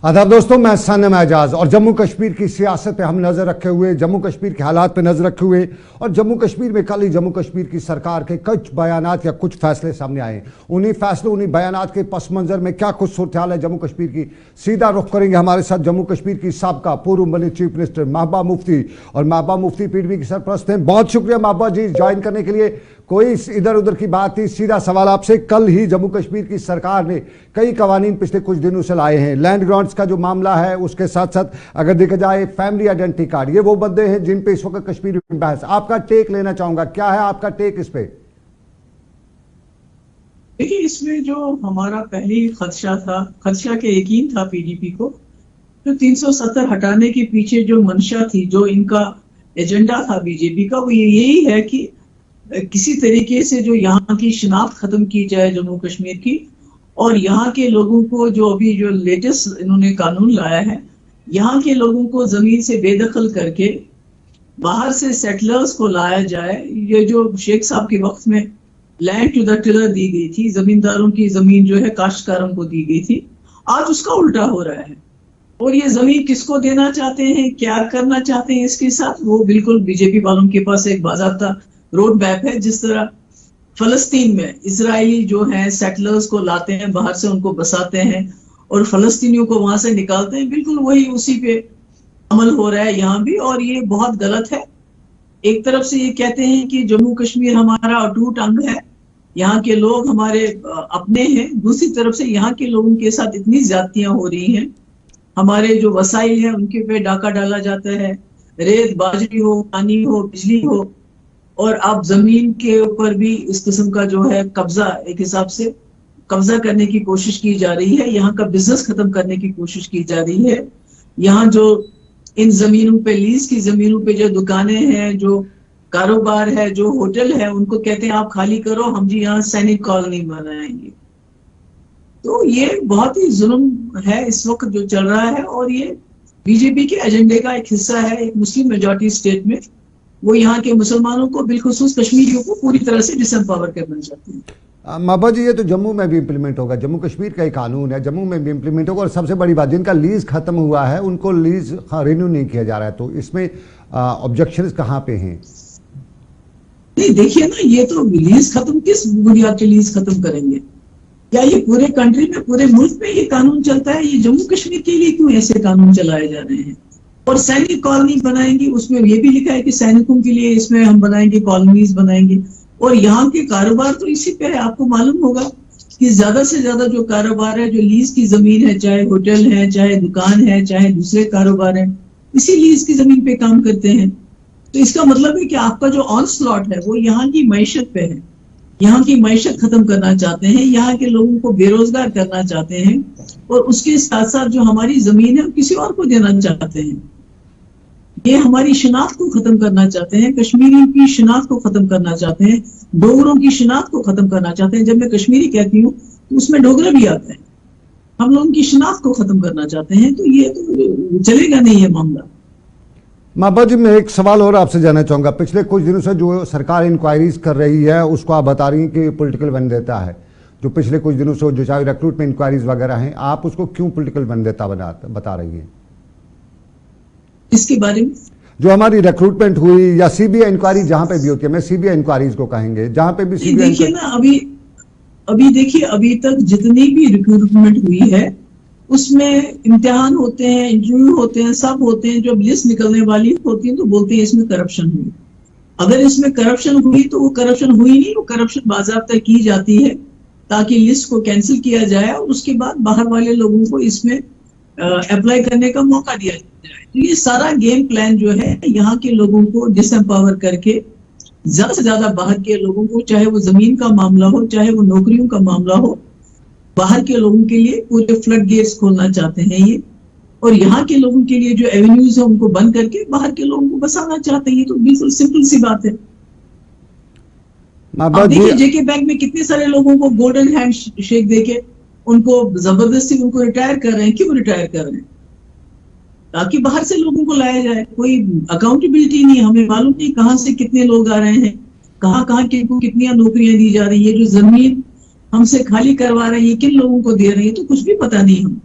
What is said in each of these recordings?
आदाब दोस्तों, मैं सनम एजाज और जम्मू कश्मीर की सियासत पे हम नज़र रखे हुए, जम्मू कश्मीर के हालात पे नज़र रखे हुए और जम्मू कश्मीर में कल ही जम्मू कश्मीर की सरकार के कुछ बयानात या कुछ फैसले सामने आए। उन्हीं फैसलों, उन्हीं बयानात के पस मंज़र में क्या कुछ सूरत हाल है जम्मू कश्मीर की, सीधा रुख करेंगे हमारे साथ जम्मू कश्मीर की साबका पूर्व बने चीफ मिनिस्टर महबूबा मुफ्ती। और महबूबा मुफ्ती पीडीपी की सरपरस्त हैं। बहुत शुक्रिया महबूबा जी ज्वाइन करने के लिए। कोई इधर उधर की बात नहीं, सीधा सवाल आपसे। कल ही जम्मू कश्मीर की सरकार ने कई कवानीन पिछले कुछ दिनों से लाए हैं। लैंड ग्रांट्स का जो मामला है, उसके साथ साथ अगर देखा जाए फैमिली आइडेंटिटी कार्ड, ये वो बंदे हैं जिन पे इस वक्त कश्मीर में बहस। आपका टेक लेना चाहूंगा, क्या है आपका टेक इस पे? देखिए, इसमें जो हमारा पहले खदशा था, खदशा के यकीन था पीडीपी को, जो 370 हटाने के पीछे जो मंशा थी, जो इनका एजेंडा था बीजेपी का, वो यही है कि किसी तरीके से जो यहाँ की शिनाख्त खत्म की जाए जम्मू कश्मीर की, और यहाँ के लोगों को जो अभी जो लेटेस्ट इन्होंने कानून लाया है, यहाँ के लोगों को जमीन से बेदखल करके बाहर से सेटलर्स को लाया जाए। ये जो शेख साहब के वक्त में लैंड टू द टिलर दी गई थी, जमींदारों की जमीन जो है काश्तकारों को दी गई थी, आज उसका उल्टा हो रहा है। और ये जमीन किसको देना चाहते हैं, क्या करना चाहते हैं इसके साथ, वो बिल्कुल बीजेपी वालों के पास एक बाज़ाब्ता रोड मैप है। जिस तरह फलस्तीन में इजरायली जो है सेटलर्स को लाते हैं बाहर से, उनको बसाते हैं और फलस्तीनियों को वहां से निकालते हैं, बिल्कुल वही उसी पे अमल हो रहा है यहाँ भी। और ये बहुत गलत है। एक तरफ से ये कहते हैं कि जम्मू कश्मीर हमारा अटूट अंग है, यहाँ के लोग हमारे अपने हैं, दूसरी तरफ से यहाँ के लोगों के साथ इतनी ज्यादतियां हो रही हैं। हमारे जो वसाइल हैं उनके पे डाका डाला जाता है, रेत बाजरी हो, पानी हो, बिजली हो, और आप जमीन के ऊपर भी इस किस्म का जो है कब्जा, एक हिसाब से कब्जा करने की कोशिश की जा रही है। यहाँ का बिजनेस खत्म करने की कोशिश की जा रही है। यहाँ जो इन जमीनों पे, लीज की जमीनों पे जो दुकानें हैं, जो कारोबार है, जो होटल है, उनको कहते हैं आप खाली करो, हम जी यहाँ सैनिक कॉलोनी बनाएंगे। तो ये बहुत ही जुल्म है इस वक्त जो चल रहा है, और ये बीजेपी के एजेंडे का एक हिस्सा है। एक मुस्लिम मेजॉरिटी स्टेट में वो यहाँ के मुसलमानों को, बिलखुसूस कश्मीरियों को पूरी तरह से डिसएम्पावर करना चाहते हैं। महबूबा जी, ये तो जम्मू में भी इम्प्लीमेंट होगा, जम्मू कश्मीर का ही कानून है, जम्मू में भी इम्प्लीमेंट होगा। और सबसे बड़ी बात, जिनका लीज खत्म हुआ है उनको लीज रिन्यू नहीं किया जा रहा है, तो इसमें ऑब्जेक्शंस कहाँ पे हैं? नहीं, देखिए ना, ये तो लीज खत्म किस बुनियाद पे लीज खत्म करेंगे? क्या ये पूरे कंट्री में, पूरे मुल्क में ये कानून चलता है? ये जम्मू कश्मीर के लिए क्यों ऐसे कानून चलाए जा रहे हैं? और सैनिक कॉलोनी बनाएंगे, उसमें ये भी लिखा है कि सैनिकों के लिए इसमें हम बनाएंगे, कॉलोनीज बनाएंगे। और यहाँ के कारोबार तो इसी पे है। आपको मालूम होगा कि ज्यादा से ज्यादा जो कारोबार है, जो लीज की जमीन है, चाहे होटल है, चाहे दुकान है, चाहे दूसरे कारोबार है, इसी लीज की जमीन पे काम करते हैं। तो इसका मतलब है कि आपका जो ऑन स्लॉट है वो यहाँ की मईशत पे है। यहाँ की मईशत खत्म करना चाहते हैं, यहाँ के लोगों को बेरोजगार करना चाहते हैं, और उसके साथ साथ जो हमारी जमीन है किसी और को देना चाहते हैं। ये हमारी शिनाख्त को खत्म करना चाहते हैं, कश्मीरी की शिनाख्त को खत्म करना चाहते हैं, डोगरों की शिनाख्त को खत्म करना चाहते हैं। जब मैं कश्मीरी कहती हूँ तो उसमें डोगरा भी आता है। हम लोगों की शिनाख्त को खत्म करना चाहते हैं, तो ये तो चलेगा नहीं ये मामला। महबूबा जी, मैं एक सवाल और आपसे जानना चाहूँगा। पिछले कुछ दिनों से जो सरकार इंक्वायरीज कर रही है, उसको आप बता रही हैं कि पॉलिटिकल वेंडेटा है। जो पिछले कुछ दिनों से जो चाहे रिक्रूटमेंट इंक्वायरीज वगैरह हैं, आप उसको क्यों पॉलिटिकल वेंडेटा बता रही हैं? इसके बारे में जो हमारी रिक्रूटमेंट हुई या सीबीआई इंक्वायरी जहां पे भी होती है, मैं सीबीआई इंक्वायरीज को कहेंगे, जहां पे भी सीबीआई। देखिए ना, अभी देखिए, अभी तक जितनी भी रिक्रूटमेंट हुई है उसमें इम्तिहान होते हैं, इंटरव्यू होते हैं, सब होते हैं। जब लिस्ट निकलने वाली होती है तो बोलते हैं इसमें करप्शन हुई। अगर इसमें करप्शन हुई तो वो करप्शन हुई नहीं, वो करप्शन बाज़ाब्ता की जाती है ताकि लिस्ट को कैंसिल किया जाए और उसके बाद बाहर वाले लोगों को इसमें अप्लाई करने का मौका दिया जाए। तो ये सारा गेम प्लान जो है, यहाँ के लोगों को डिसएम्पावर करके ज्यादा से ज्यादा बाहर के लोगों को, चाहे वो जमीन का मामला हो, चाहे वो नौकरियों का मामला हो, बाहर के लोगों के लिए पूरे फ्लड गेट्स खोलना चाहते हैं ये। और यहाँ के लोगों के लिए जो एवेन्यूज है उनको बंद करके बाहर के लोगों को बसाना चाहते हैं। तो बिल्कुल सिंपल सी बात है। आप देखिए जेके बैंक में कितने सारे लोगों को गोल्डन हैंड शेक देके उनको जबरदस्ती उनको रिटायर कर रहे हैं। क्यों रिटायर कर रहे हैं? ताकि बाहर से लोगों को लाया जाए। कोई अकाउंटेबिलिटी नहीं, हमें मालूम नहीं कहाँ से कितने लोग आ रहे हैं, कहाँ कहाँ किनको कितनी नौकरियां दी जा रही है, जो जमीन हमसे खाली करवा रही है किन लोगों को दे रही है, तो कुछ भी पता नहीं हम।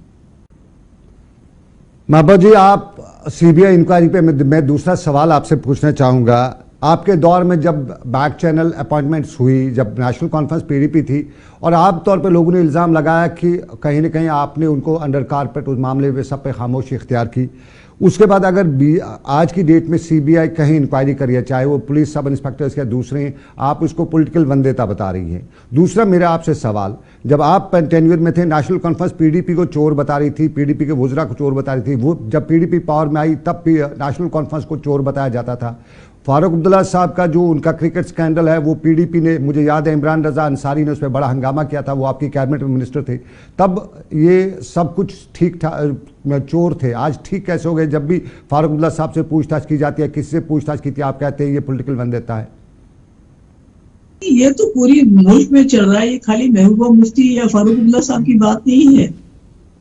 महबूबा जी, आप सीबीआई इंक्वायरी पे मैं दूसरा सवाल आपसे पूछना चाहूँगा। आपके दौर में जब बैक चैनल अपॉइंटमेंट्स हुई, जब नेशनल कॉन्फ्रेंस पीडीपी थी, और आप तौर पे लोगों ने इल्ज़ाम लगाया कि कहीं ना कहीं आपने उनको अंडर कारपेट उस मामले में सब पे खामोशी इख्तियार की। उसके बाद अगर आज की डेट में सीबीआई कहीं इंक्वायरी करी है, चाहे वो पुलिस सब इंस्पेक्टर्स या दूसरे हैं, आप उसको पॉलिटिकल वंदेता बता रही हैं। दूसरा मेरा आपसे सवाल, जब आप टेन्योर में थे, नेशनल कॉन्फ्रेंस पीडीपी को चोर बता रही थी, पीडीपी के वुज़रा को चोर बता रही थी। वो जब पीडीपी पावर में आई तब भी नेशनल कॉन्फ्रेंस को चोर बताया जाता था। फारूक अब्दुल्ला साहब का जो उनका क्रिकेट स्कैंडल है, वो पीडीपी ने, मुझे याद है इमरान रजा अंसारी ने उस पर बड़ा हंगामा किया था, वो आपकी कैबिनेट में मिनिस्टर थे, तब ये सब कुछ ठीक था, चोर थे। आज ठीक कैसे हो गए? जब भी फारूक अब्दुल्ला साहब से पूछताछ की जाती है, किससे पूछताछ की थी, आप कहते हैं ये पॉलिटिकल वंदेता है। ये तो पूरी मुल्क में चल रहा है, ये खाली महबूबा मुफ्ती या फारूक अब्दुल्ला साहब की बात नहीं है।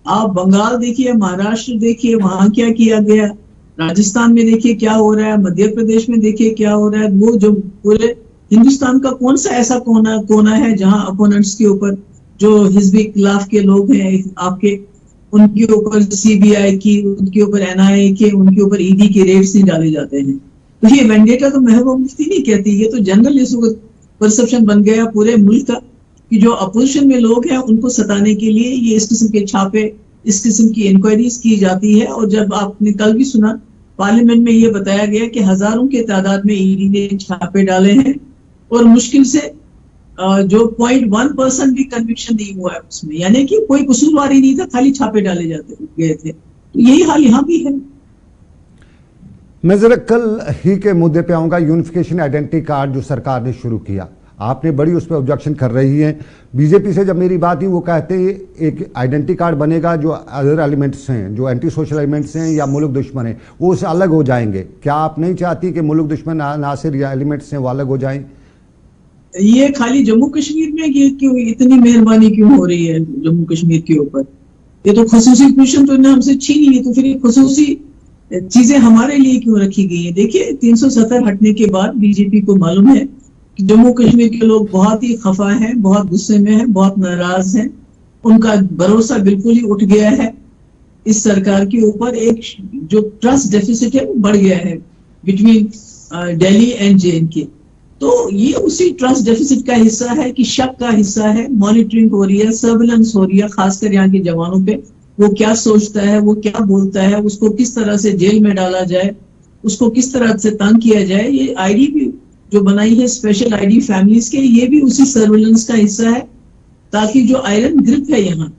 आप बंगाल देखिए, महाराष्ट्र देखिए, वहां क्या किया गया, राजस्थान में देखिए क्या हो रहा है, मध्य प्रदेश में देखिए क्या हो रहा है। वो जो पूरे हिंदुस्तान का कौन सा ऐसा कोना है जहां अपोनेंट्स के ऊपर, जो हिजबी खिलाफ के लोग हैं आपके, उनके ऊपर सीबीआई की, उनके ऊपर एनआईए के, उनके ऊपर ईडी के रेड्स नहीं डाले जाते हैं। तो ये मैंडेटा तो महबूबा मुफ्ती नहीं कहती, ये तो जनरल इस वक्त परसेप्शन बन गया पूरे मुल्क का कि जो अपोजिशन में लोग हैं उनको सताने के लिए ये इस किस्म के छापे, इस किस्म की इंक्वायरीज की जाती है। और जब आपने कल भी सुना, पार्लियामेंट में ये बताया गया कि हजारों के तादाद में ईडी ने छापे डाले हैं और मुश्किल से जो 0.1% भी कन्विक्शन नहीं हुआ है उसमें, यानी कि कोई कसूरवार ही नहीं था, खाली छापे डाले जाते गए थे। तो यही हाल यहाँ भी है। मैं जरा कल ही के मुद्दे पे आऊंगा, यूनिफिकेशन आइडेंटिटी कार्ड जो सरकार ने शुरू किया, आपने बड़ी उस पर ऑब्जेक्शन कर रही हैं। बीजेपी से जब मेरी बात हुई, वो कहते हैं एक आइडेंटिटी कार्ड बनेगा, जो अदर एलिमेंट्स हैं, जो एंटी सोशल एलिमेंट्स हैं या मुल्क दुश्मन हैं, वो उससे अलग हो जाएंगे। क्या आप नहीं चाहती कि मुल्क दुश्मन नासिर या एलिमेंट्स हैं वो अलग हो जाएं? ये खाली जम्मू कश्मीर में ये क्यों इतनी मेहरबानी क्यों हो रही है जम्मू कश्मीर के ऊपर? ये तो खसूसी क्वेश्चन तो इन्हें हमसे छीन ली, तो फिर ये खसूसी चीजें हमारे लिए क्यों रखी गई है? देखिए, 370 हटने के बाद बीजेपी को मालूम है कि जम्मू कश्मीर के लोग बहुत ही खफा हैं, बहुत गुस्से में हैं, बहुत नाराज हैं। उनका भरोसा बिल्कुल ही उठ गया है इस सरकार के ऊपर। एक जो ट्रस्ट डेफिसिट है वो बढ़ गया है बिटवीन दिल्ली एंड JNK। तो ये उसी ट्रस्ट डेफिसिट का हिस्सा है कि शक का हिस्सा है। मॉनिटरिंग हो रही है, सर्विलेंस हो रही है, खासकर यहाँ के जवानों पे। वो क्या सोचता है, वो क्या बोलता है, उसको किस तरह से जेल में डाला जाए, उसको किस तरह से तंग किया जाए। ये आईडी भी जो बनाई है स्पेशल आईडी फैमिलीज के, ये भी उसी सर्विलेंस का हिस्सा है, ताकि जो आयरन ग्रिप है यहाँ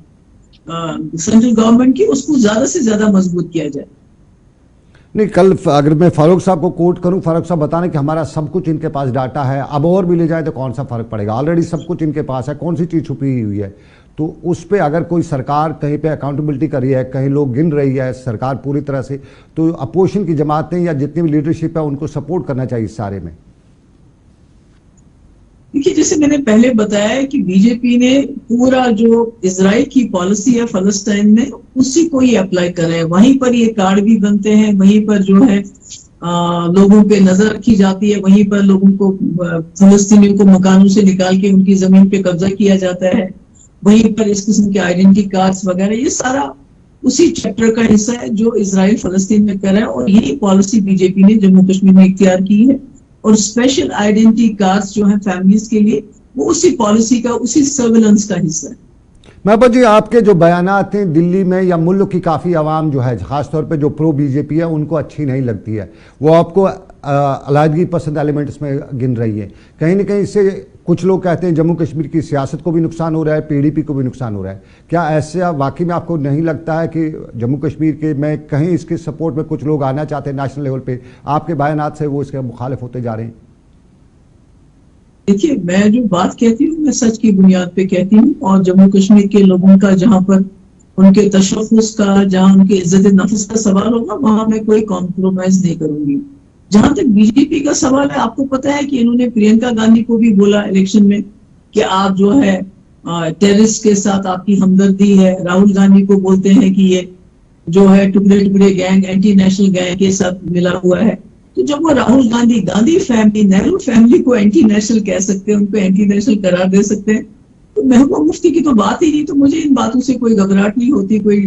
सेंट्रल गवर्नमेंट की, उसको ज्यादा से ज्यादा मजबूत किया जाए। नहीं, कल अगर मैं फारूक साहब को कोट करूं, फारूक साहब बताने कि हमारा सब कुछ इनके पास डाटा है, अब और भी ले जाए तो कौन सा फर्क पड़ेगा, ऑलरेडी सब कुछ इनके पास है, कौन सी चीज़ छुपी हुई है। तो उस पर अगर कोई सरकार कहीं पे अकाउंटेबिलिटी कर रही है, कहीं लोग गिन रही है सरकार पूरी तरह से, तो अपोजिशन की जमातें या जितनी भी लीडरशिप है उनको सपोर्ट करना चाहिए इस सारे में। देखिए, जैसे मैंने पहले बताया कि बीजेपी ने पूरा जो इजराइल की पॉलिसी है फलस्तीन में, उसी को ही अप्लाई कर रहे हैं। वहीं पर ये कार्ड भी बनते हैं, वहीं पर जो है लोगों पे नजर रखी जाती है, वहीं पर लोगों को, फलस्तीनियों को मकानों से निकाल के उनकी जमीन पे कब्जा किया जाता है, वहीं पर इस किस्म के आइडेंटिटी कार्ड्स वगैरह, ये सारा उसी चैप्टर का हिस्सा है जो इजराइल फलस्तीन में कर रहा है। और यही पॉलिसी बीजेपी ने जम्मू कश्मीर में इख्तियार की है। और स्पेशल आइडेंटिटी कार्ड्स जो है फैमिलीज के लिए, वो उसी पॉलिसी का, उसी सर्विलेंस का हिस्सा है। महबूबा जी, आपके जो बयानात हैं दिल्ली में या मुल्क की काफ़ी आवाम जो है, खासतौर पे जो प्रो बीजेपी है, उनको अच्छी नहीं लगती है, वो आपको अलहदगी पसंद एलिमेंट्स में गिन रही है। कहीं ना कहीं इससे कुछ लोग कहते हैं जम्मू कश्मीर की सियासत को भी नुकसान हो रहा है, पीडीपी को भी नुकसान हो रहा है। क्या ऐसा वाकई में आपको नहीं लगता है कि जम्मू कश्मीर के में कहीं इसके सपोर्ट में कुछ लोग आना चाहते हैं नेशनल लेवल पे, आपके बयानात से वो इसके मुखालिफ होते जा रहे हैं? देखिए, मैं जो बात कहती हूँ मैं सच की बुनियाद पे कहती हूँ, और जम्मू कश्मीर के लोगों का जहाँ पर उनके तशख्खुस का, जहाँ उनके इज्जत नफ्स का सवाल होगा, वहां मैं कोई कॉम्प्रोमाइज नहीं करूंगी। जहां तक बीजेपी का सवाल है, आपको पता है कि इन्होंने प्रियंका गांधी को भी बोला इलेक्शन में कि आप जो है टेररिस्ट के साथ आपकी हमदर्दी है। राहुल गांधी को बोलते हैं कि ये जो है टुकड़े टुकड़े गैंग, एंटी नेशनल गैंग के साथ मिला हुआ है। तो जब वो राहुल गांधी, गांधी फैमिली, नेहरू फैमिली को एंटी नेशनल कह सकते हैं, उनको एंटी नेशनल करार दे सकते हैं, तो महबूबा मुफ्ती की तो बात ही नहीं। तो मुझे इन बातों से कोई घबराहट नहीं होती, कोई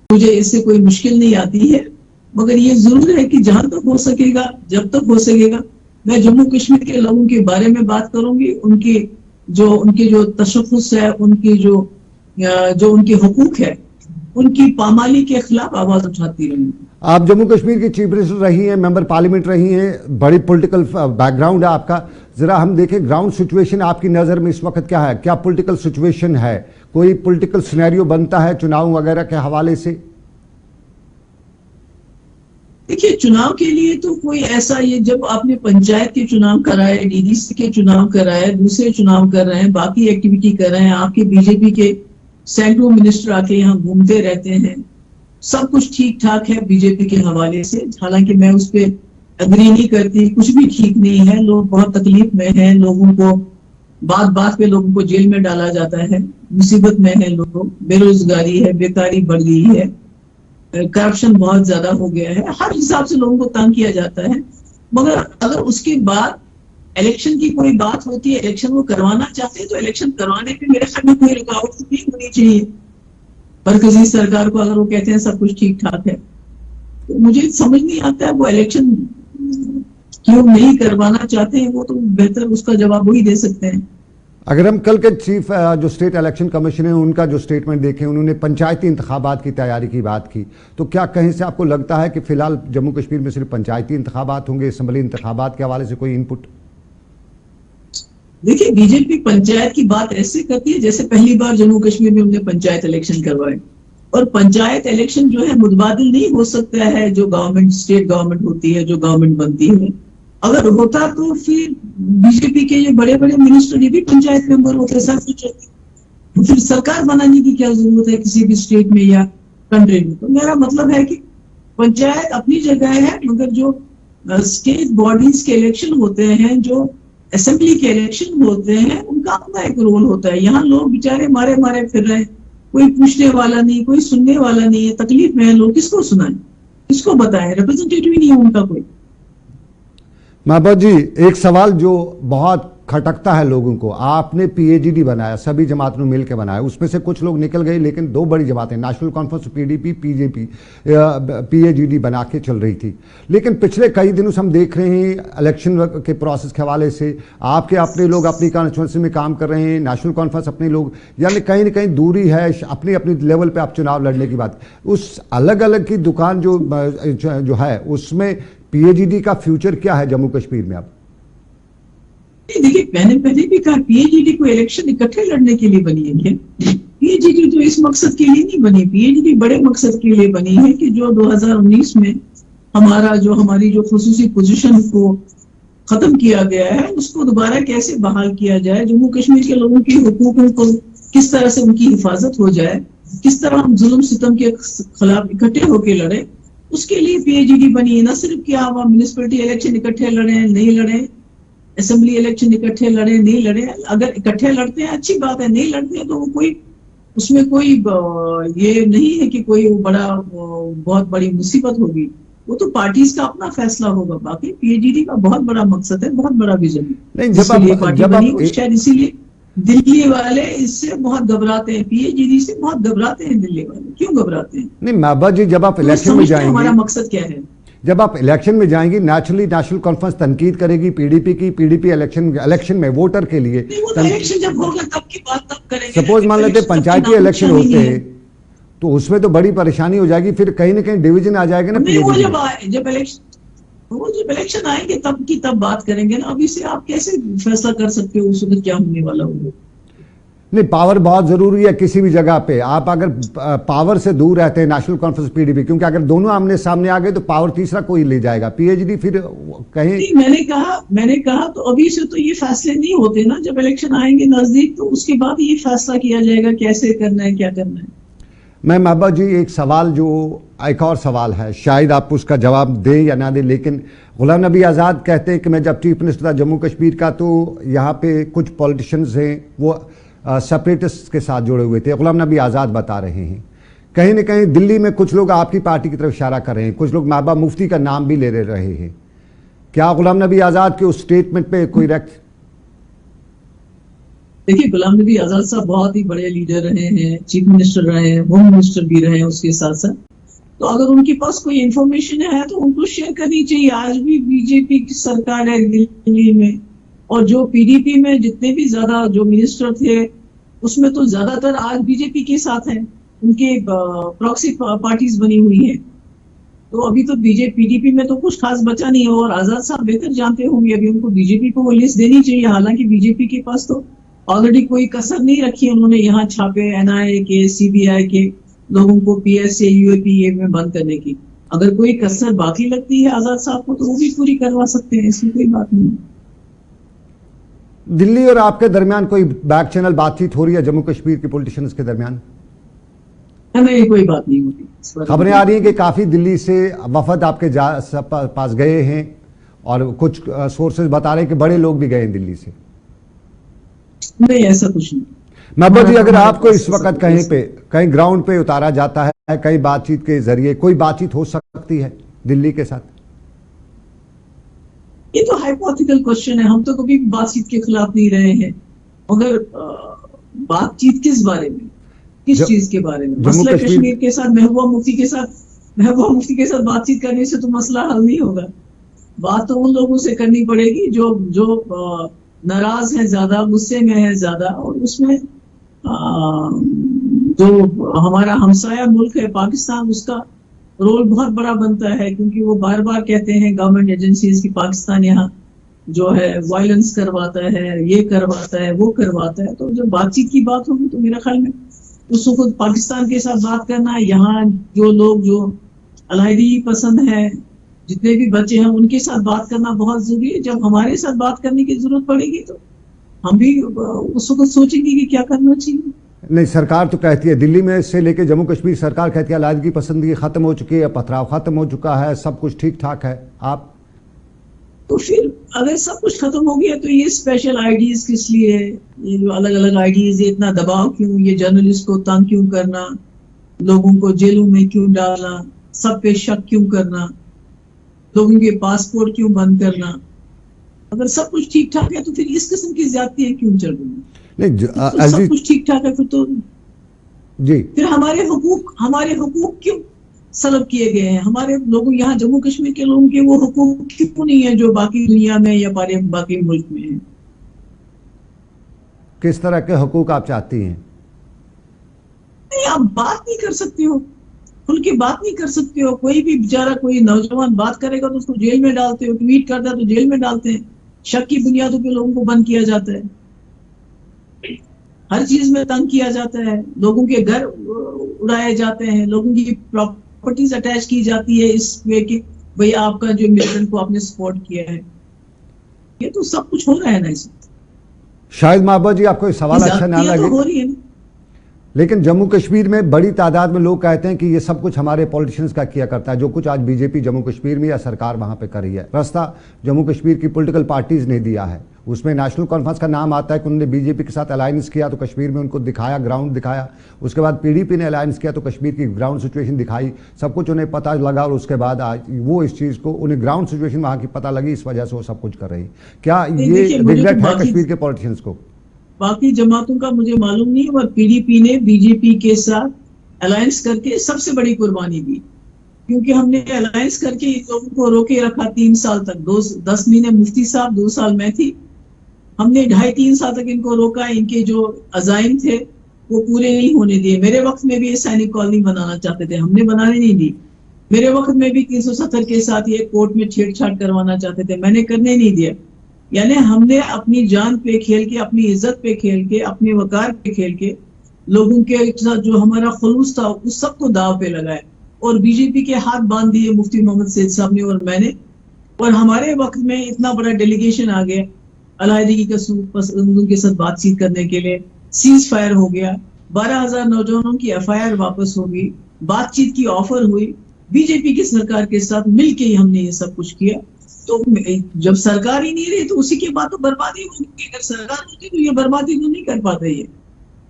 मुझे इससे कोई मुश्किल नहीं आती है, मगर ये जरूर है कि जहां तक हो सकेगा, जब तक हो सकेगा, मैं जम्मू कश्मीर के लोगों के बारे में बात करूंगी। उनके जो तशख़्ख़ुस है, जो उनके हुकूक है, उनकी पामाली के खिलाफ आवाज उठाती रहूंगी। आप जम्मू कश्मीर की चीफ मिनिस्टर रही हैं, मेंबर पार्लियामेंट रही हैं, बड़ी पॉलिटिकल बैकग्राउंड है आपका। जरा हम देखें ग्राउंड सिचुएशन आपकी नज़र में इस वक्त क्या है, क्या पॉलिटिकल सिचुएशन है, कोई पॉलिटिकल सिनेरियो बनता है चुनाव वगैरह के हवाले से? देखिए, चुनाव के लिए तो कोई ऐसा, ये जब आपने पंचायत के चुनाव कराए, डीडीसी के चुनाव कराए, दूसरे चुनाव कर रहे हैं, बाकी एक्टिविटी कर रहे हैं, आपके बीजेपी के सैकड़ों मिनिस्टर आके यहाँ घूमते रहते हैं, सब कुछ ठीक ठाक है बीजेपी के हवाले से। हालांकि मैं उस पर अग्री नहीं करती, कुछ भी ठीक नहीं है, लोग बहुत तकलीफ में हैं, लोगों को बात बात पे लोगों को जेल में डाला जाता है, मुसीबत में है लोग, बेरोजगारी है, बेकारी बढ़ गई है, करप्शन बहुत ज्यादा हो गया है, हर हिसाब से लोगों को तंग किया जाता है। मगर अगर उसके बाद इलेक्शन की कोई बात होती है, इलेक्शन वो करवाना चाहते हैं, तो इलेक्शन करवाने में मेरे ख्याल में कोई रुकावट नहीं होनी चाहिए। मरकजी सरकार को अगर वो कहते हैं सब कुछ ठीक ठाक है, तो मुझे समझ नहीं आता है वो इलेक्शन क्यों नहीं करवाना चाहते हैं। वो तो बेहतर उसका जवाब वही दे सकते हैं। अगर हम कल के चीफ जो स्टेट इलेक्शन कमीशन है उनका जो स्टेटमेंट देखें, उन्होंने पंचायती इंतखाबात की तैयारी की बात की, तो क्या कहीं से आपको लगता है कि फिलहाल जम्मू कश्मीर में सिर्फ पंचायती इंतखाबात होंगे, असम्बली इंतखाबात के हवाले से कोई इनपुट? देखिए, बीजेपी पंचायत की बात ऐसे करती है जैसे पहली बार जम्मू कश्मीर में हमने पंचायत इलेक्शन करवाए, और पंचायत इलेक्शन जो है मुतबादिल नहीं हो सकता है जो गवर्नमेंट, स्टेट गवर्नमेंट होती है, जो गवर्नमेंट बनती है। अगर होता तो फिर बीजेपी के ये बड़े बड़े मिनिस्टर ये भी पंचायत मेंबर होते, सब कुछ होते, तो फिर सरकार बनाने की क्या जरूरत है किसी भी स्टेट में या कंट्री में। तो मेरा मतलब है कि पंचायत अपनी जगह है, मगर जो स्टेट बॉडीज के इलेक्शन होते हैं, जो असेंबली के इलेक्शन होते हैं, उनका अपना एक रोल होता है। यहाँ लोग बेचारे मारे मारे फिर रहे हैं, कोई पूछने वाला नहीं, कोई सुनने वाला नहीं है, तकलीफ में है लोग, किसको सुनाए, किसको बताए, रिप्रेजेंटेटिव ही नहीं है उनका कोई। महबूब जी, एक सवाल जो बहुत खटकता है लोगों को, आपने पीएजीडी बनाया, सभी जमातों ने मिलकर बनाया, उसमें से कुछ लोग निकल गए, लेकिन दो बड़ी जमातें National Conference, PDP, BJP PAGD बना के चल रही थी। लेकिन पिछले कई दिनों से हम देख रहे हैं इलेक्शन के प्रोसेस के हवाले से आपके अपने लोग अपनी कॉन्स्टिट्यूंसी में काम कर रहे हैं, नेशनल कॉन्फ्रेंस अपने लोग, यानी कहीं ना कहीं दूरी है, अपनी अपनी लेवल पर आप चुनाव लड़ने की बात, उस अलग अलग की दुकान जो है उसमें पीएजीडी का फ्यूचर क्या है जम्मू कश्मीर में? अब देखिए, मैंने पहले भी कहा पीएजीडी को इलेक्शन इकट्ठे लड़ने के लिए बनी है क्या? पीएजीडी तो इस मकसद के लिए नहीं बनी, पीएजीडी बड़े मकसद के लिए बनी है कि जो 2019 में हमारी जो खुसूसी पोजीशन को खत्म किया गया है, उसको दोबारा कैसे बहाल किया जाए, जम्मू कश्मीर के लोगों की हुकूकों को किस तरह से उनकी हिफाजत हो जाए, किस तरह हम जुल्म सितम के खिलाफ इकट्ठे होकर लड़े, उसके लिए पीएजीडी बनी है। न सिर्फ कि आप म्यूनिसिपैलिटी इलेक्शन इकट्ठे लड़े नहीं लड़े, असेंबली इलेक्शन इकट्ठे लड़े नहीं लड़े, अगर इकट्ठे लड़ते हैं अच्छी बात है, नहीं लड़ते हैं तो कोई उसमें कोई ये नहीं है कि कोई बड़ा बहुत बड़ी मुसीबत होगी, वो तो पार्टीज का अपना फैसला होगा। बाकी पीएजीडी का बहुत बड़ा मकसद है, बहुत बड़ा विजन है, नहीं, शायद इसीलिए दिल्ली वाले इससे बहुत घबराते हैं, पीएजीडी से बहुत घबराते हैं दिल्ली वाले। क्यों घबराते हैं? नहीं महबूब जी, जब आप इलेक्शन में जाएंगे, हमारा मकसद क्या है, जब आप इलेक्शन में जाएंगी, नेचुरली नेशनल कॉन्फ्रेंस तनकीद करेगी पीडीपी की, पीडीपी इलेक्शन में वोटर के लिए इलेक्शन जब होगा तब की बात तब करेंगे। सपोज मान लेते पंचायती इलेक्शन होते हैं तो उसमें तो बड़ी परेशानी हो जाएगी, फिर कहीं ना कहीं डिवीजन आ जाएगा ना। जब इलेक्शन आएंगे तब की तब बात करेंगे ना, अभी से आप कैसे फैसला कर सकते हो उस वक्त क्या होने वाला होगा? नहीं, पावर बहुत जरूरी है किसी भी जगह पे। आप अगर पावर से दूर रहते हैं, नेशनल कॉन्फ्रेंस पीडीपी, क्योंकि अगर दोनों आमने सामने आ गए तो पावर तीसरा कोई ले जाएगा, पीएचडी फिर कहीं। मैंने कहा तो अभी से तो ये फैसले नहीं होते ना, जब इलेक्शन आएंगे नजदीक तो उसके बाद ये फैसला किया जाएगा कैसे करना है, क्या करना है। मैं महबूब जी, एक और सवाल है, शायद आप उसका जवाब दें या ना दें, लेकिन गुलाम नबी आज़ाद कहते हैं कि मैं जब चीफ मिनिस्टर था जम्मू कश्मीर का तो यहाँ पे कुछ पॉलिटिशियंस हैं वो सेपरेटिस्ट के साथ जुड़े हुए थे। गुलाम नबी आज़ाद बता रहे हैं कहीं ना कहीं दिल्ली में कुछ लोग आपकी पार्टी की तरफ इशारा कर रहे हैं, कुछ लोग महबूबा मुफ्ती का नाम भी ले रहे हैं। क्या गुलाम नबी आज़ाद के उस स्टेटमेंट पे कोई देखिए, गुलाम नबी आजाद साहब बहुत ही बड़े लीडर रहे हैं, चीफ मिनिस्टर रहे हैं, होम मिनिस्टर भी रहे हैं उसके साथ साथ। तो अगर उनके पास कोई इंफॉर्मेशन है तो उनको शेयर करनी चाहिए। आज भी बीजेपी की सरकार है दिल्ली में, और जो पीडीपी में जितने भी ज्यादा जो मिनिस्टर थे उसमें तो ज्यादातर आज बीजेपी के साथ हैं, उनके प्रॉक्सी पार्टीज बनी हुई हैं। तो अभी तो बीजेपी पीडीपी में तो कुछ खास बचा नहीं है, और आजाद साहब बेहतर जानते होंगे, अभी उनको बीजेपी को वो लिस्ट देनी चाहिए। हालांकि बीजेपी के पास तो ऑलरेडी कोई कसर नहीं रखी है, उन्होंने यहाँ छापे एनआईए के, सीबीआई के लोगों को पीएसए यूएपीए में बंद करने की। अगर कोई कसर बाकी लगती है आजाद साहब को तो वो भी पूरी करवा सकते हैं, इसमें कोई बात नहीं। दिल्ली और आपके दरमियान कोई बैक चैनल बातचीत हो रही है जम्मू कश्मीर के पॉलिटिशियंस के दरमियान? नहीं, कोई बात नहीं होती। खबरें आ रही हैं कि काफी दिल्ली से वफद आपके पास गए हैं, और कुछ सोर्सेज बता रहे हैं कि बड़े लोग भी गए हैं दिल्ली से। नहीं, ऐसा कुछ नहीं। महबूब जी, अगर आपको इस वक्त कहीं ग्राउंड पे उतारा जाता है, कहीं बातचीत के जरिए कोई बातचीत हो सकती है दिल्ली के साथ? ये तो हाइपोथेटिकल क्वेश्चन है, हम तो कभी बातचीत के खिलाफ नहीं रहे हैं। मगर बातचीत किस बारे में, किस चीज के बारे में? मसला कश्मीर के साथ महबूबा मुफ्ती के साथ बातचीत करने से तो मसला हल नहीं होगा। बात तो उन लोगों से करनी पड़ेगी जो नाराज है ज्यादा, गुस्से में है ज्यादा, और उसमें जो हमारा हमसाया मुल्क है पाकिस्तान, उसका रोल बहुत बड़ा बनता है, क्योंकि वो बार बार कहते हैं गवर्नमेंट एजेंसीज की पाकिस्तान यहाँ जो है वायलेंस करवाता है, ये करवाता है, वो करवाता है। तो जब बातचीत की बात होगी तो मेरा ख्याल में उसको पाकिस्तान के साथ बात करना, यहाँ जो लोग जो अलहदी पसंद है, जितने भी बच्चे हैं, उनके साथ बात करना बहुत जरूरी है। जब हमारे साथ बात करने की जरूरत पड़ेगी तो हम भी उस वक्त सोचेंगे कि क्या करना चाहिए। नहीं, सरकार तो कहती है, दिल्ली में से लेके जम्मू कश्मीर सरकार कहती है अलहदगी पसंदगी खत्म हो चुकी है, पथराव खत्म हो चुका है, सब कुछ ठीक ठाक है। आप तो फिर अगर सब कुछ खत्म हो गया तो ये स्पेशल आईडीज किस लिए, ये जो अलग अलग आईडीज, ये इतना दबाव क्यों, ये जर्नलिस्ट को तंग क्यों करना, लोगों को जेलों में क्यों डालना, सब पे शक क्यों करना, लोगों के पासपोर्ट क्यों बंद करना? अगर सब कुछ ठीक ठाक है तो फिर इस किस्म की ज्यादतियां क्यों चल रही है? तो सब कुछ ठीक ठाक है फिर तो जी, फिर हमारे हुकूक क्यों सलब किए गए हैं? हमारे लोगों, यहाँ जम्मू कश्मीर के लोगों के वो हुकूक क्यों नहीं है जो बाकी दुनिया में या बाकी मुल्क में है? किस तरह के हुकूक आप चाहती हैं? नहीं, आप बात नहीं कर सकते हो, खुल के बात नहीं कर सकते हो। कोई भी बेचारा, कोई नौजवान बात करेगा तो उसको जेल में डालते हो, ट्वीट करता है तो जेल में डालते हैं, शक की बुनियादों पे लोगों को बंद किया जाता है, हर चीज में तंग किया जाता है, लोगों के घर उड़ाए जाते हैं, लोगों की प्रॉपर्टीज अटैच की जाती है इस वे कि भाई आपका जो मिलिटेंट को आपने सपोर्ट किया है। ये तो सब कुछ हो रहा है ना इसमें। शायद महबूबा जी आपको सवाल अच्छा ना लगे, तो हो रही है ना। लेकिन जम्मू कश्मीर में बड़ी तादाद में लोग कहते हैं कि ये सब कुछ हमारे पॉलिटिशियंस का किया करता है, जो कुछ आज बीजेपी जम्मू कश्मीर में या सरकार वहां पे कर रही है। रास्ता जम्मू कश्मीर की पॉलिटिकल पार्टीज ने दिया है, उसमें नेशनल कॉन्फ्रेंस का नाम आता है कि उन्होंने बीजेपी के साथ अलायंस किया तो कश्मीर में उनको दिखाया, ग्राउंड दिखाया। उसके बाद पीडीपी ने अलायंस किया तो कश्मीर की ग्राउंड सिचुएशन दिखाई, सब कुछ उन्हें पता लगा, और उसके बाद आज वो इस चीज़ को, उन्हें ग्राउंड सिचुएशन वहाँ की पता लगी, इस वजह से वो सब कुछ कर रही। क्या ये रिग्रेट है कश्मीर के पॉलिटिशियंस को? बाकी जमातों का मुझे मालूम नहीं, और पीडीपी ने बीजेपी के साथ अलायंस करके सबसे बड़ी कुर्बानी दी, क्योंकि हमने अलायंस करके इन लोगों को रोके रखा 3 साल तक। 10 महीने मुफ्ती साहब, 2 साल मैं थी, हमने 2.5-3 साल तक इनको रोका। इनके जो अजाइम थे वो पूरे नहीं होने दिए। मेरे वक्त में भी ये सैनिक कॉलोनी बनाना चाहते थे, हमने बनाने नहीं दी। मेरे वक्त में भी 370 के साथ ये कोर्ट में छेड़छाड़ करवाना चाहते थे, मैंने करने नहीं दिया। यानी हमने अपनी जान पे खेल के, अपनी इज्जत पे खेल के, अपने वकार पे खेल के, लोगों के साथ जो हमारा खुलूस था उस सबको दाव पे लगाया, और बीजेपी के हाथ बांध दिए मुफ्ती मोहम्मद सैयद साहब ने और मैंने। और हमारे वक्त में इतना बड़ा डेलीगेशन आ गया अलहदगी के साथ बातचीत करने के लिए, सीज फायर हो गया, 12,000 नौजवानों की FIR वापस होगी, बातचीत की ऑफर हुई, बीजेपी की सरकार के साथ मिलके ही हमने ये सब कुछ किया। तो जब सरकार ही नहीं रही तो उसी के बाद तो बर्बादी होगी। अगर सरकार होती तो ये बर्बादी तो नहीं कर पाते ये।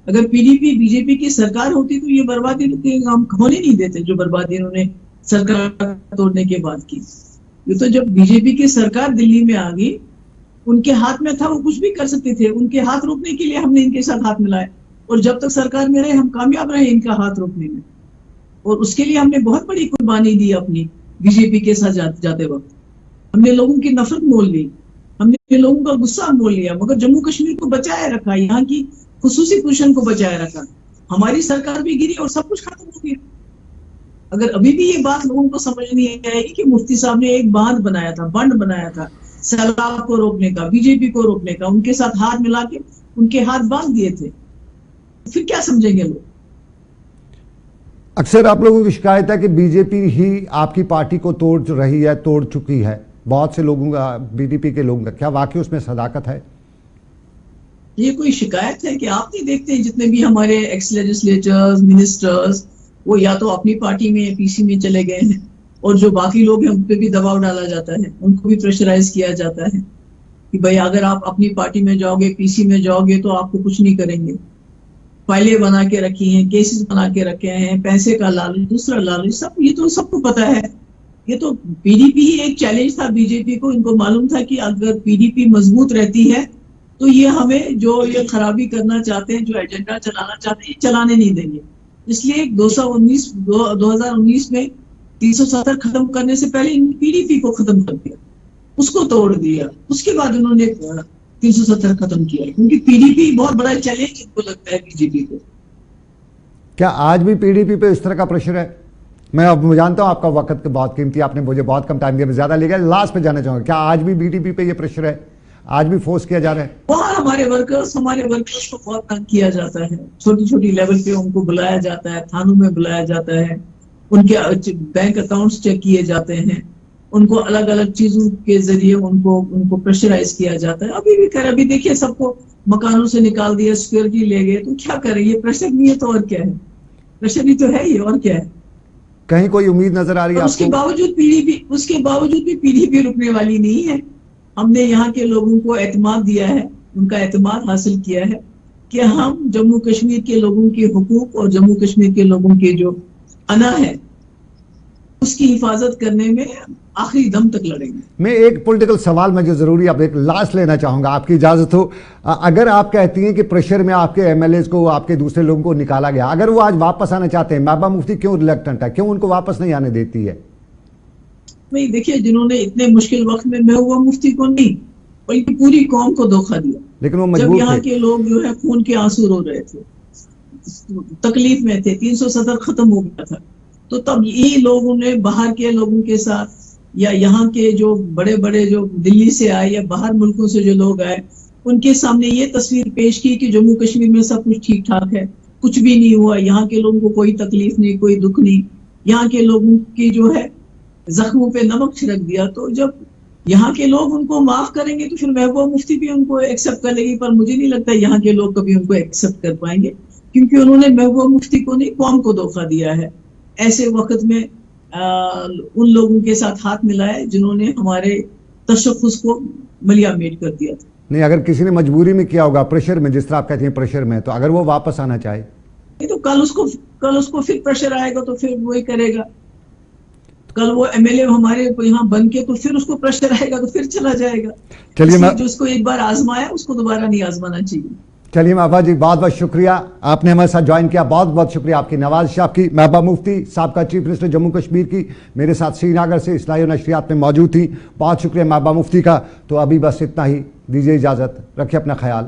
अगर पीडीपी बीजेपी की सरकार होती तो ये बर्बादी हम होने नहीं देते जो बर्बादी इन्होंने सरकार तोड़ने के बाद की। ये तो जब बीजेपी की सरकार दिल्ली में आ गई उनके हाथ में था, वो कुछ भी कर सकते थे। उनके हाथ रोकने के लिए हमने इनके साथ हाथ मिलाए, और जब तक सरकार में रहे हम कामयाब रहे इनका हाथ रोकने में। और उसके लिए हमने बहुत बड़ी कुर्बानी दी अपनी बीजेपी के साथ जाते वक्त। हमने लोगों की नफरत मोल ली, हमने लोगों का गुस्सा मोल लिया, मगर जम्मू कश्मीर को बचाए रखा, यहाँ की खुसूसी पोजीशन को बचाए रखा। हमारी सरकार भी गिरी और सब कुछ खत्म हो गया। अगर अभी भी ये बात लोगों को समझ नहीं आएगी कि मुफ्ती साहब ने एक बांध बनाया था, बंड बनाया था सैलाब को रोकने का, बीजेपी को रोकने का, उनके साथ हाथ मिला के उनके हाथ बांध दिए थे, फिर क्या समझेंगे लोग? अक्सर आप लोगों की शिकायत है कि बीजेपी ही आपकी पार्टी को तोड़ रही है, तोड़ चुकी है बहुत से लोगों का, बीजेपी के लोगों का। क्या वाकई उसमें सदाकत है? ये कोई शिकायत है कि आप नहीं देखते जितने भी हमारे एक्स लेजिस्लेटर्स, मिनिस्टर्स, वो या तो अपनी पार्टी में पीसी में चले गए हैं, और जो बाकी लोग हैं उन पे भी दबाव डाला जाता है, उनको भी प्रेशराइज किया जाता है कि भाई अगर आप अपनी पार्टी में जाओगे, पीसी में जाओगे तो आपको कुछ नहीं करेंगे। फाइलें बना के रखी हैं, केसेस बना के रखे हैं, पैसे का लालच, दूसरा लालच, सब ये तो सबको पता है। ये तो पीडीपी ही एक चैलेंज था बीजेपी को। इनको मालूम था कि अगर पीडीपी मजबूत रहती है तो ये हमें जो ये खराबी करना चाहते हैं, जो एजेंडा चलाना चाहते हैं, ये चलाने नहीं देंगे। इसलिए 2019 में 370 खत्म करने से पहले इन पीडीपी को खत्म कर दिया, उसको तोड़ दिया, उसके बाद उन्होंने 370 खत्म किया, क्योंकि पीडीपी बहुत बड़ा चैलेंज इनको लगता है बीजेपी को। क्या आज भी पीडीपी पे इस तरह का प्रेशर है? मैं अब जानता हूं आपका वक्त बहुत कीमती, आपने मुझे बहुत कम टाइम दिया, मैं ज्यादा ले गया। लास्ट पे जाना चाहूंगा, क्या आज भी बीटीपी पे ये प्रेशर है? आज भी फोर्स किया जा रहा है? वहाँ हमारे वर्कर्स को बहुत तंग किया जाता है, छोटी छोटी लेवल पे उनको बुलाया जाता है, थानों में बुलाया जाता है, उनके बैंक अकाउंट्स चेक किए जाते हैं, उनको अलग अलग चीजों के जरिए उनको प्रेशराइज किया जाता है। अभी भी अभी देखिए सबको मकानों से निकाल दिया, सिक्योरिटी ले गए, तो क्या करें? ये प्रेशर नहीं है तो और क्या है? प्रेशर ही तो है ये, और क्या है? कहीं कोई उम्मीद नजर आ रही है उसके बावजूद भी पीडीपी रुकने वाली नहीं है। हमने यहाँ के लोगों को एतमाद दिया है, उनका एतमाद हासिल किया है कि हम जम्मू कश्मीर के लोगों के हुकूक और जम्मू कश्मीर के लोगों के जो अना है उसकी हिफाजत करने में आखिरी दम तक लड़ेंगे। मैं एक पॉलिटिकल सवाल में जो जरूरी अब एक लास्ट लेना चाहूंगा, आपकी इजाजत हो। अगर आप कहती हैं कि प्रेशर में आपके एमएलए को, आपके दूसरे लोगों को निकाला गया, अगर वो आज वापस आना चाहते हैं, महबूबा मुफ्ती क्यों रिलक्टेंट है, क्यों उनको वापस नहीं आने देती है? नहीं, देखिए, जिन्होंने इतने मुश्किल वक्त में महबूबा मुफ्ती को नहीं बल्कि पूरी कौम को धोखा दिया, लेकिन वो जब मजबूर यहाँ थे। के लोग जो है खून के आंसू रो रहे थे, तकलीफ में थे, 370 खत्म हो गया था, तो तब यही लोगों ने बाहर के लोगों के साथ, या यहाँ के जो बड़े बड़े जो दिल्ली से आए या बाहर मुल्कों से जो लोग आए, उनके सामने ये तस्वीर पेश की कि जम्मू कश्मीर में सब कुछ ठीक ठाक है, कुछ भी नहीं हुआ, यहाँ के लोगों को कोई तकलीफ नहीं, कोई दुख नहीं, यहाँ के लोगों की जो है जख्मों पे नमक छिड़क दिया। तो जब यहाँ के लोग उनको माफ करेंगे तो फिर महबूबा मुफ्ती भी उनको एक्सेप्ट कर लेगी, पर मुझे नहीं लगता यहाँ के लोग कभी उनको एक्सेप्ट कर पाएंगे, क्योंकि उन्होंने महबूबा मुफ्ती को नहीं, कौम को धोखा दिया है। ऐसे वक्त में उन लोगों के साथ हाथ मिलाए जिन्होंने हमारे तशख्खुस को मलिया मेट कर दिया था। नहीं, अगर किसी ने मजबूरी में किया होगा, प्रेशर में, जिस तरह आप कहते हैं प्रेशर में, तो अगर वो वापस आना चाहे तो कल उसको फिर प्रेशर आएगा तो फिर वही करेगा। कल वो एमएलए हमारे यहाँ बन के तो फिर उसको प्रेशर आएगा तो फिर चला जाएगा। चलिए, जो उसको एक बार आजमाया उसको दोबारा नहीं आजमाना चाहिए। चलिए महबूबा जी, बहुत बहुत शुक्रिया, आपने हमारे साथ ज्वाइन किया, बहुत बहुत शुक्रिया आपकी, नवाज़िश आपकी। महबूबा मुफ्ती साबका चीफ मिनिस्टर जम्मू कश्मीर की मेरे साथ श्रीनगर से इस्लाही नशरियात में मौजूद थी। बहुत शुक्रिया महबूबा मुफ्ती का। तो अभी बस इतना ही, दीजिए इजाज़त, रखिए अपना ख्याल।